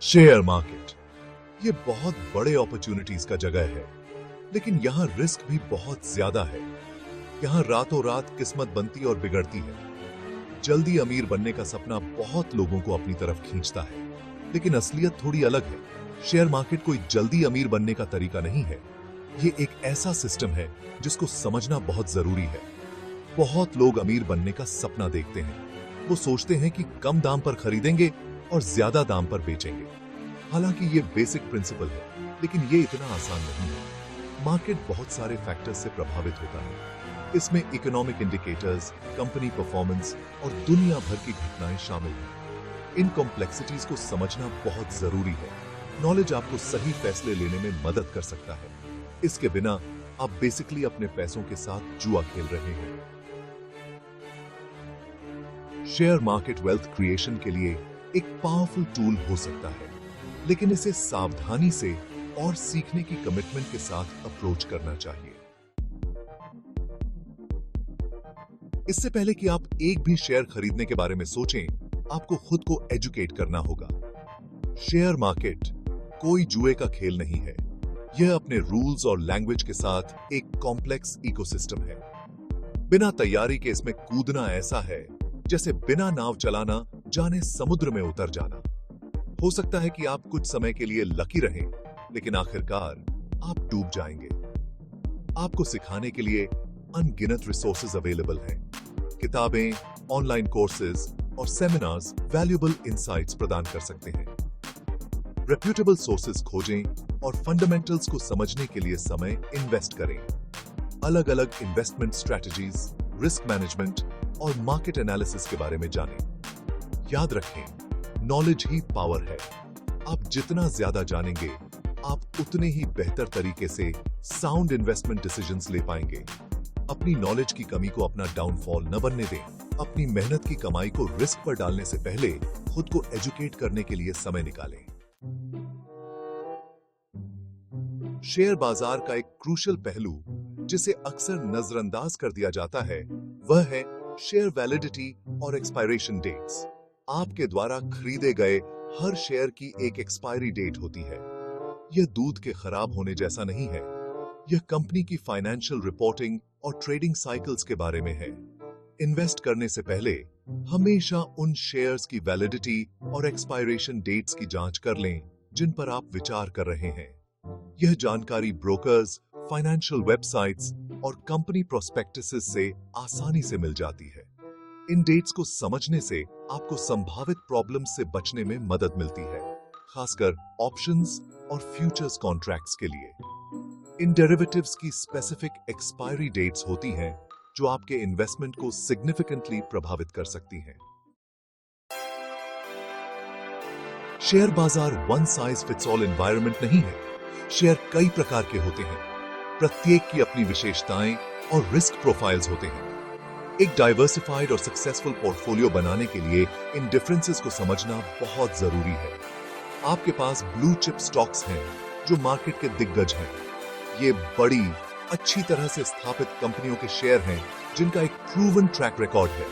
Share market ये बहुत बड़े अपॉर्चुनिटीज का जगह है, लेकिन यहाँ रिस्क भी बहुत ज्यादा है। यहाँ रातों रात किस्मत बनती और बिगड़ती है। जल्दी अमीर बनने का सपना बहुत लोगों को अपनी तरफ खींचता है, लेकिन असलियत थोड़ी अलग है। शेयर मार्केट कोई जल्दी अमीर बनने का तरीका नहीं है। ये एक ऐसा सिस्टम है जिसको समझना बहुत जरूरी है। बहुत लोग अमीर बनने का सपना देखते हैं। वो सोचते हैं कि कम दाम पर खरीदेंगे और ज्यादा दाम पर बेचेंगे। हालांकि ये बेसिक प्रिंसिपल है, लेकिन ये इतना आसान नहीं है। मार्केट बहुत सारे फैक्टर्स से प्रभावित होता है। इसमें इकोनॉमिक इंडिकेटर्स, कंपनी परफॉर्मेंस और दुनिया भर की घटनाएं शामिल हैं। इन कॉम्प्लेक्सिटीज को समझना बहुत जरूरी है। नॉलेज आपको सही फैसले लेने में मदद कर सकता है। इसके बिना आप बेसिकली अपने पैसों के साथ जुआ खेल रहे हैं। शेयर मार्केट वेल्थ क्रिएशन के लिए एक पावरफुल टूल हो सकता है, लेकिन इसे सावधानी से और सीखने की कमिटमेंट के साथ अप्रोच करना चाहिए। इससे पहले कि आप एक भी शेयर खरीदने के बारे में सोचें, आपको खुद को एजुकेट करना होगा। शेयर मार्केट कोई जुए का खेल नहीं है। यह अपने रूल्स और लैंग्वेज के साथ एक कॉम्प्लेक्स इकोसिस्टम है। बिना तैयारी के इसमें कूदना ऐसा है जैसे बिना नाव चलाना जाने समुद्र में उतर जाना। हो सकता है कि आप कुछ समय के लिए लकी रहें, लेकिन आखिरकार आप डूब जाएंगे। आपको सिखाने के लिए अनगिनत रिसोर्सेज अवेलेबल हैं। किताबें, ऑनलाइन कोर्सेज और सेमिनार्स वैल्यूएबल इंसाइट्स प्रदान कर सकते हैं। रेप्यूटेबल सोर्सेज खोजें और फंडामेंटल्स को समझने के लिए समय इन्वेस्ट करें। अलग अलग इन्वेस्टमेंट स्ट्रैटेजीज, रिस्क मैनेजमेंट और मार्केट एनालिसिस के बारे में जानें। याद रखें, नॉलेज ही पावर है। आप जितना ज्यादा जानेंगे, आप उतने ही बेहतर तरीके से साउंड इन्वेस्टमेंट डिसीजंस ले पाएंगे। अपनी नॉलेज की कमी को अपना डाउनफॉल न बनने दें। अपनी मेहनत की कमाई को रिस्क पर डालने से पहले खुद को एजुकेट करने के लिए समय निकालें। शेयर बाजार का एक क्रूशियल पहलू जिसे अक्सर नजरअंदाज कर दिया जाता है, वह है शेयर वैलिडिटी और एक्सपायरेशन डेट्स। आपके द्वारा खरीदे गए हर शेयर की एक एक्सपायरी डेट होती है। यह दूध के खराब होने जैसा नहीं है। यह कंपनी की फाइनेंशियल रिपोर्टिंग और ट्रेडिंग साइकिल्स के बारे में है। इन्वेस्ट करने से पहले हमेशा उन शेयर्स की वैलिडिटी और एक्सपायरेशन डेट्स की जांच कर लें जिन पर आप विचार कर रहे हैं। यह जानकारी ब्रोकर्स, फाइनेंशियल वेबसाइट्स और कंपनी प्रोस्पेक्टसेस से आसानी से मिल जाती है। इन डेट्स को समझने से आपको संभावित प्रॉब्लम्स से बचने में मदद मिलती है, खासकर ऑप्शंस और फ्यूचर्स कॉन्ट्रैक्ट्स के लिए। इन डेरिवेटिव्स की स्पेसिफिक एक्सपायरी डेट्स होती हैं जो आपके इन्वेस्टमेंट को सिग्निफिकेंटली प्रभावित कर सकती हैं। शेयर बाजार one size fits all environment नहीं है। शेयर कई प्रकार के होते हैं। प्रत्येक की अपनी विशेषताएं और रिस्क प्रोफाइल्स होते हैं। एक डाइवर्सिफाइड और सक्सेसफुल पोर्टफोलियो बनाने के लिए इन डिफरेंसेस को समझना बहुत जरूरी है। आपके पास ब्लू चिप स्टॉक्स हैं जो मार्केट के दिग्गज हैं। ये बड़ी, अच्छी तरह से स्थापित कंपनियों के शेयर हैं जिनका एक प्रूवन ट्रैक रिकॉर्ड है।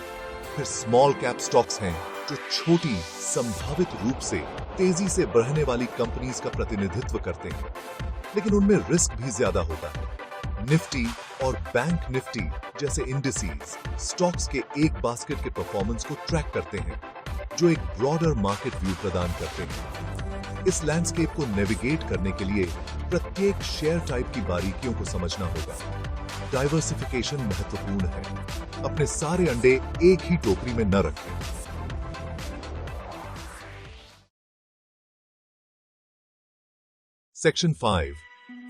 फिर स्मॉल कैप स्टॉक्स हैं जो छोटी, संभावित रूप से तेजी से बढ़ने वाली कंपनीज का प्रतिनिधित्व करते हैं, लेकिन उनमें रिस्क भी ज्यादा होता है। निफ्टी और बैंक निफ्टी जैसे इंडिसेस स्टॉक्स के एक बास्केट के परफॉर्मेंस को ट्रैक करते हैं, जो एक ब्रॉडर मार्केट व्यू प्रदान करते हैं। इस लैंडस्केप को नेविगेट करने के लिए प्रत्येक शेयर टाइप की बारीकियों को समझना होगा। डाइवर्सिफिकेशन महत्वपूर्ण है। अपने सारे अंडे एक ही टोकरी में न रखें। सेक्शन 5,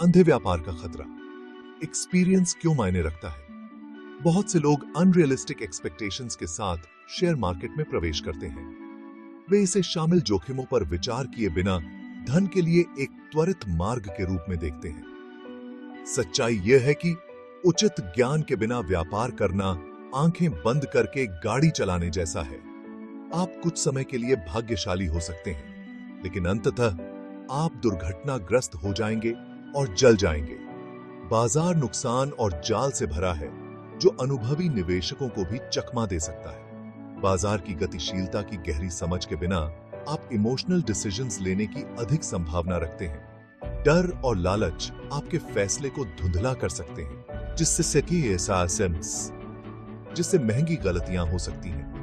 अंधे व्यापार का खतरा। एक्सपीरियंस क्यों मायने रखता है? बहुत से लोग अनरियलिस्टिक एक्सपेक्टेशंस के साथ शेयर मार्केट में प्रवेश करते हैं। वे इसे शामिल जोखिमों पर विचार किए बिना धन के लिए एक त्वरित मार्ग के रूप में देखते हैं। सच्चाई यह है कि उचित ज्ञान के बिना व्यापार करना आंखें बंद करके गाड़ी चलाने जैसा है। आप कुछ समय के लिए भाग्यशाली हो सकते हैं, लेकिन अंततः आप दुर्घटनाग्रस्त हो जाएंगे और जल जाएंगे। बाजार नुकसान और जाल से भरा है जो अनुभवी निवेशकों को भी चकमा दे सकता है। बाजार की गतिशीलता की गहरी समझ के बिना आप इमोशनल डिसीजंस लेने की अधिक संभावना रखते हैं। डर और लालच आपके फैसले को धुंधला कर सकते हैं, जिससे महंगी गलतियां हो सकती हैं।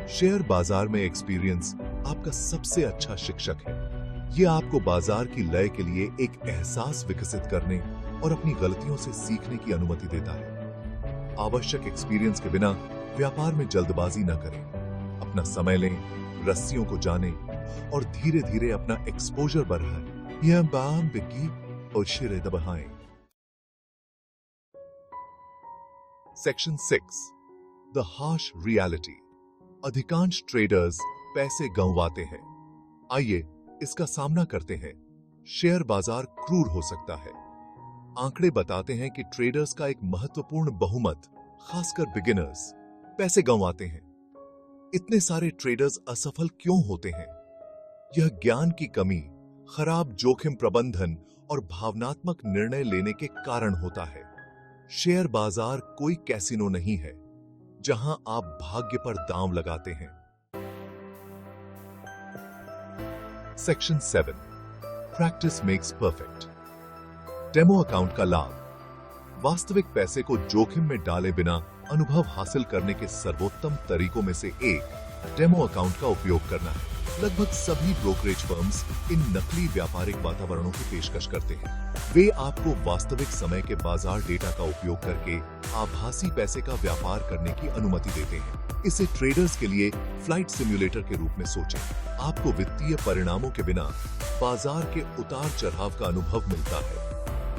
शेयर बाजार में एक्सपीरियंस आपका सबसे अच्छा शिक्षक है। यह आपको बाजार की लय के लिए एक एहसास विकसित करने और अपनी गलतियों से सीखने की अनुमति देता है। आवश्यक एक्सपीरियंस के बिना व्यापार में जल्दबाजी न करें। अपना समय लें, रस्सियों को जानें और धीरे धीरे अपना एक्सपोजर बढ़ाएं। यह बाम बिकी और शिरे दबाएं। Section 6, the harsh reality. अधिकांश ट्रेडर्स पैसे गंवाते हैं। आइए इसका सामना करते हैं। शेयर बाजार क्रूर हो सकता है। आंकड़े बताते हैं कि ट्रेडर्स का एक महत्वपूर्ण बहुमत, खासकर बिगिनर्स, पैसे गंवाते हैं। इतने सारे ट्रेडर्स असफल क्यों होते हैं? यह ज्ञान की कमी, खराब जोखिम प्रबंधन और भावनात्मक निर्णय लेने के कारण होता है। शेयर बाजार कोई कैसीनो नहीं है जहां आप भाग्य पर दांव लगाते हैं। Section 7, practice makes perfect. Demo account का लाभ। वास्तविक पैसे को जोखिम में डाले बिना अनुभव हासिल करने के सर्वोत्तम तरीकों में से एक डेमो अकाउंट का उपयोग करना है। लगभग सभी ब्रोकरेज फर्म्स इन नकली व्यापारिक वातावरणों की पेशकश करते हैं। वे आपको वास्तविक समय के बाजार डेटा का उपयोग करके आभासी पैसे का व्यापार करने की अनुमति देते हैं। इसे ट्रेडर्स के लिए फ्लाइट सिम्युलेटर के रूप में सोचें। आपको वित्तीय परिणामों के बिना बाजार के उतार चढ़ाव का अनुभव मिलता है।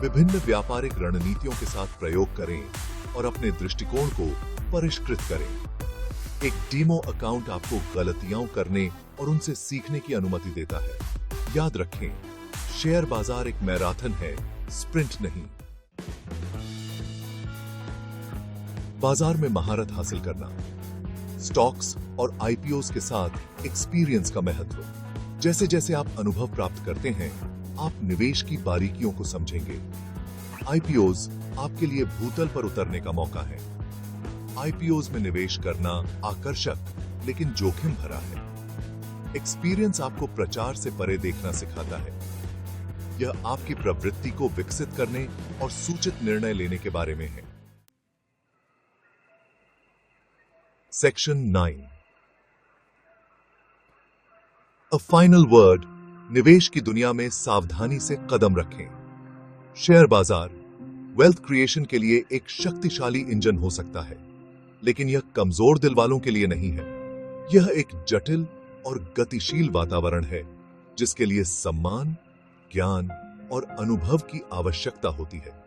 विभिन्न व्यापारिक रणनीतियों के साथ प्रयोग करें और अपने दृष्टिकोण को परिष्कृत करें। एक डेमो अकाउंट आपको गलतियां करने और उनसे सीखने की अनुमति देता है। याद रखें, शेयर बाजार एक मैराथन है, स्प्रिंट नहीं। बाजार में महारत हासिल करना। स्टॉक्स और आईपीओस के साथ एक्सपीरियंस का महत्व। जैसे जैसे आप अनुभव प्राप्त करते हैं, आप निवेश की बारीकियों को समझेंगे। आईपीओस आपके लिए भूतल पर उतरने का मौका है। आईपीओस में निवेश करना आकर्षक लेकिन जोखिम भरा है। एक्सपीरियंस आपको प्रचार से परे देखना सिखाता है। यह आपकी प्रवृत्ति को विकसित करने और सूचित निर्णय लेने के बारे में है। Section 9, a final word. निवेश की दुनिया में सावधानी से कदम रखें। शेयर बाजार वेल्थ क्रिएशन के लिए एक शक्तिशाली इंजन हो सकता है, लेकिन यह कमजोर दिल वालों के लिए नहीं है। यह एक जटिल और गतिशील वातावरण है जिसके लिए सम्मान, ज्ञान और अनुभव की आवश्यकता होती है।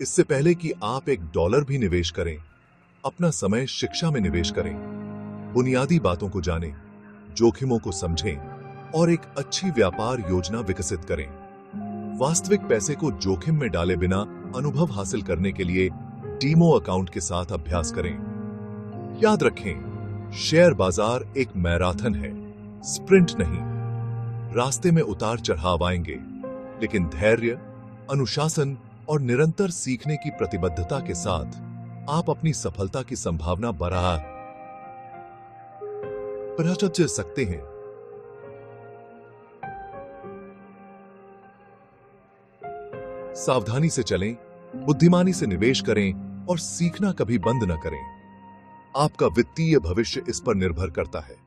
इससे पहले कि आप $1 भी निवेश करें, अपना समय शिक्षा में निवेश करें। बुनियादी बातों को जानें, जोखिमों को समझें और एक अच्छी व्यापार योजना विकसित करें। वास्तविक पैसे को जोखिम में डाले बिना अनुभव हासिल करने के लिए डेमो अकाउंट के साथ अभ्यास करें। याद रखें, शेयर बाजार एक मैराथन है, स्प्रिंट नहीं। रास्ते में उतार चढ़ाव आएंगे, लेकिन धैर्य, अनुशासन और निरंतर सीखने की प्रतिबद्धता के साथ आप अपनी सफलता की संभावना बढ़ा सकते हैं। सावधानी से चलें, बुद्धिमानी से निवेश करें और सीखना कभी बंद न करें। आपका वित्तीय भविष्य इस पर निर्भर करता है।